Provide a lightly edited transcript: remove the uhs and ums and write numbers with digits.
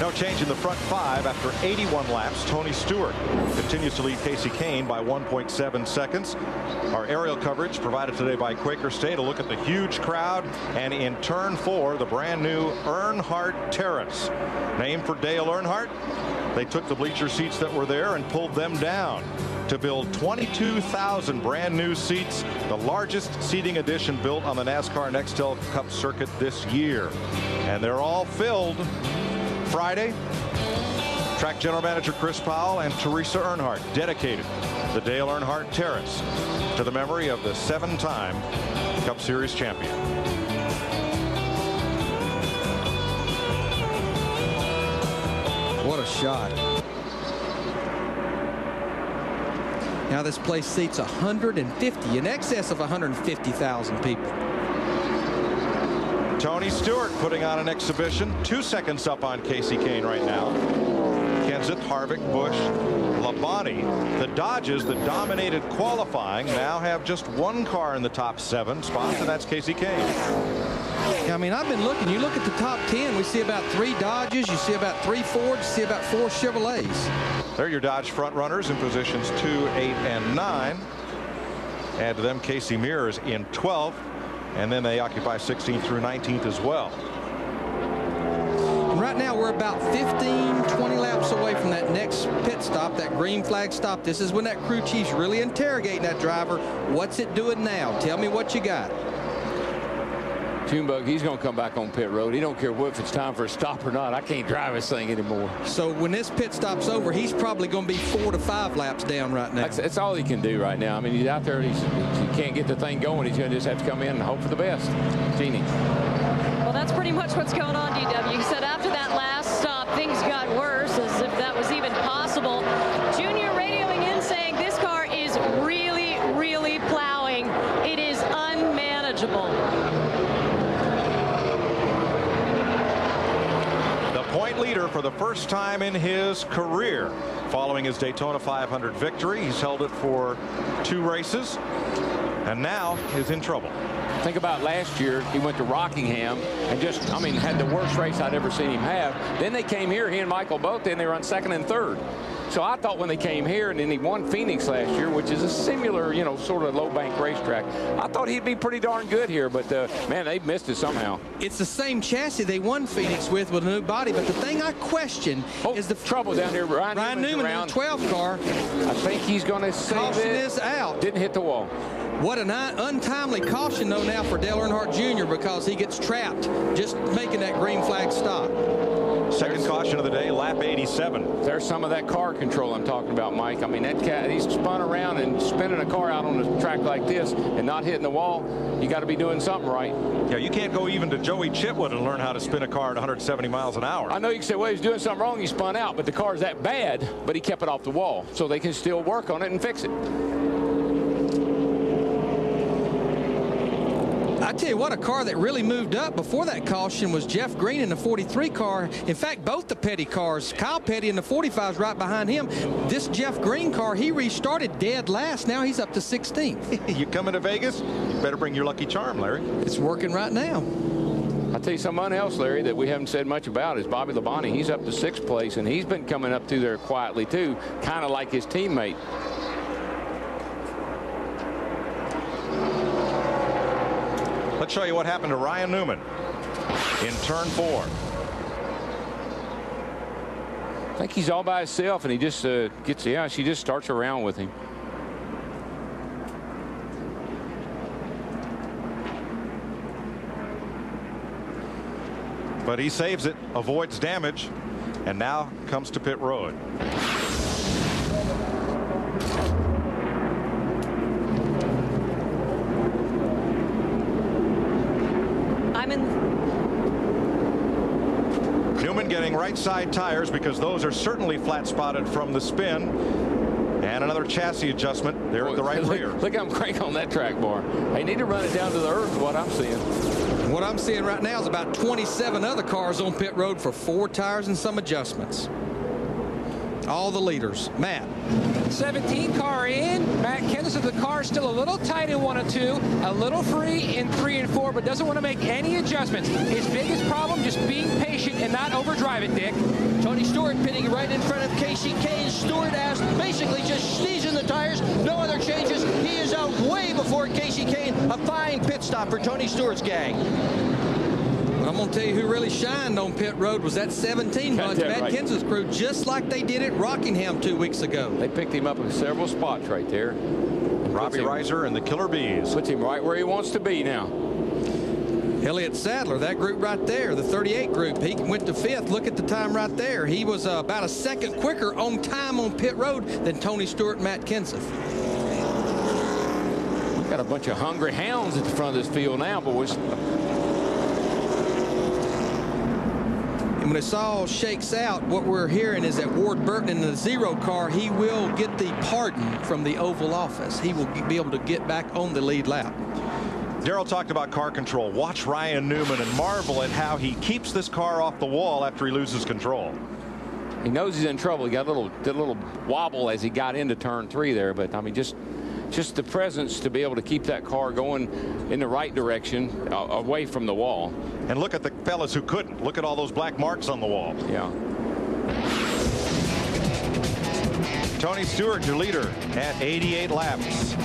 No change in the front five after 81 laps. Tony Stewart continues to lead Casey Kane by 1.7 seconds. Our aerial coverage provided today by Quaker State. A look at the huge crowd, and in turn 4, the brand new Earnhardt Terrace, named for Dale Earnhardt. They took the bleacher seats that were there and pulled them down to build 22,000 brand new seats, the largest seating addition built on the NASCAR Nextel Cup circuit this year. And they're all filled. Friday, track general manager Chris Powell and Teresa Earnhardt dedicated the Dale Earnhardt Terrace to the memory of the 7-time Cup Series champion. What a shot. Now this place seats 150, in excess of 150,000 people. Tony Stewart putting on an exhibition, 2 seconds up on Casey Kane right now. Kenseth, Harvick, Busch, Labonte. The Dodges that dominated qualifying now have just one car in the top 7 spots, and that's Casey Kane. Yeah, I mean, I've been looking. You look at the top 10, we see about 3 Dodges, you see about 3 Fords, you see about 4 Chevrolets. They're your Dodge front runners in positions 2, 8, and 9. Add to them Casey Mears in 12th, and then they occupy 16th through 19th as well. And right now we're about 15, 20 laps away from that next pit stop, that green flag stop. This is when that crew chief's really interrogating that driver. What's it doing now? Tell me what you got. Junebug, he's going to come back on pit road. He don't care if it's time for a stop or not. I can't drive this thing anymore. So when this pit stop's over, he's probably going to be 4 to 5 laps down right now. That's all he can do right now. I mean, he's out there. He can't get the thing going. He's going to just have to come in and hope for the best. Jeannie. Well, that's pretty much what's going on, DW. You said after that last stop, things got worse, as if that was even possible. Junior radioing in saying this car is really, really plowing. It is unmanageable. Point leader for the first time in his career following his Daytona 500 victory. He's held it for 2 races and now is in trouble. Think about last year. He went to Rockingham and just, I mean, had the worst race I'd ever seen him have. Then they came here, he and Michael both, and they run 2nd and 3rd. So I thought when they came here, and then he won Phoenix last year, which is a similar, you know, sort of low bank racetrack. I thought he'd be pretty darn good here, but man, they missed it somehow. It's the same chassis they won Phoenix with a new body, but the thing I question is the trouble down here. Ryan Newman in the 12th car. I think he's going to save caution is out. Didn't hit the wall. What an untimely caution, though, now for Dale Earnhardt Jr. because he gets trapped just making that green flag stop. Second caution of the day, lap 87. There's some of that car control I'm talking about, Mike. I mean, that cat, he's spun around and spinning a car out on a track like this and not hitting the wall. You got to be doing something right. Yeah, you can't go even to Joey Chitwood and learn how to spin a car at 170 miles an hour. I know you can say, well, he's doing something wrong. He spun out, but the car's that bad, but he kept it off the wall. So they can still work on it and fix it. I tell you what, a car that really moved up before that caution was Jeff Green in the 43 car. In fact, both the Petty cars, Kyle Petty in the 45 is right behind him. This Jeff Green car, he restarted dead last. Now he's up to 16th. You coming to Vegas? You better bring your lucky charm, Larry. It's working right now. I'll tell you someone else, Larry, that we haven't said much about is Bobby Labonte. He's up to 6th place, and he's been coming up through there quietly, too, kind of like his teammate. Let's show you what happened to Ryan Newman in turn 4. I think he's all by himself, and he just she just starts around with him. But he saves it, avoids damage, and now comes to pit road. Newman getting right side tires because those are certainly flat spotted from the spin. And another chassis adjustment there at the right rear. Look how I'm cranking on that track bar. They need to run it down to the earth, what I'm seeing. What I'm seeing right now is about 27 other cars on pit road for 4 tires and some adjustments. All the leaders. Matt. 17 car in. Matt Kenseth said the car is still a little tight in 1 and 2, a little free in 3 and 4, but doesn't want to make any adjustments. His biggest problem, just just being patient and not overdrive it, Dick. Tony Stewart pitting right in front of Casey Kane. Stewart has basically just sneezing the tires. No other changes. He is out way before Casey Kane. A fine pit stop for Tony Stewart's gang. I'm going to tell you who really shined on pit road was that 17 bunch, Matt Kenseth's crew, just like they did at Rockingham 2 weeks ago. They picked him up in several spots right there. Robbie Reiser and the Killer Bees. Puts him right where he wants to be now. Elliott Sadler, that group right there, the 38 group, he went to 5th. Look at the time right there. He was about a second quicker on time on pit road than Tony Stewart and Matt Kenseth. We've got a bunch of hungry hounds at the front of this field now, boys. And when this all shakes out, what we're hearing is that Ward Burton in the 0 car, he will get the pardon from the Oval Office. He will be able to get back on the lead lap. Darrell talked about car control. Watch Ryan Newman and marvel at how he keeps this car off the wall after he loses control. He knows he's in trouble. He got did a little wobble as he got into turn 3 there, but I mean, just the presence to be able to keep that car going in the right direction, away from the wall. And look at the fellas who couldn't. Look at all those black marks on the wall. Yeah. Tony Stewart, your leader, at 88 laps.